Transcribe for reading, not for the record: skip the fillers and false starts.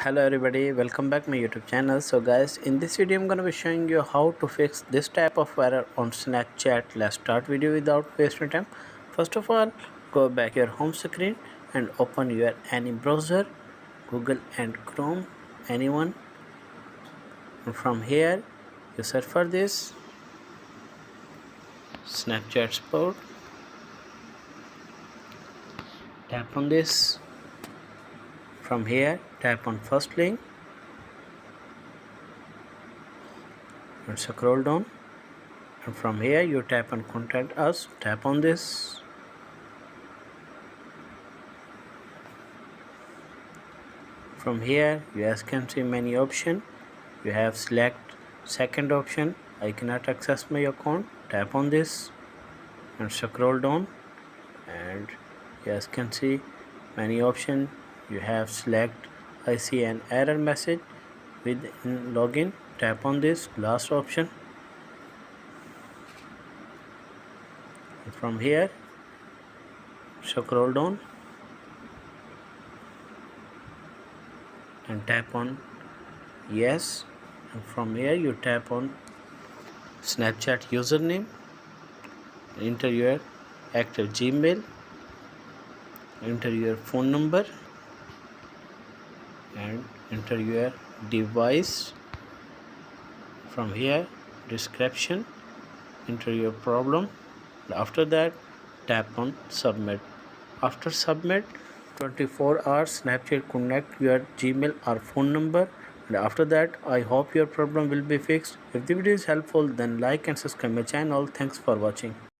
Hello everybody, welcome back my YouTube channel. So guys, in this video I'm going to be showing you how to fix this type of error on Snapchat. Let's start video without wasting time. First of all, go back your home screen and open your any browser, Google and Chrome, anyone. And from here you search for this Snapchat support. Tap on this. From here tap on first link and scroll down, and from here you tap on contact us. Tap on this. From here you guys can see many option. You have select second option, I cannot access my account. Tap on this and scroll down, and you guys can see many option. You have select I see an error message with login. Tap on this last option. And from here scroll down and tap on yes, and from here you tap on Snapchat username, enter your active Gmail, enter your phone number and enter your device. From here description, enter your problem. After that tap on submit. After submit, 24 hours Snapchat connect your Gmail or phone number, and after that I hope your problem will be fixed. If the video is helpful, then like and subscribe my channel. Thanks for watching.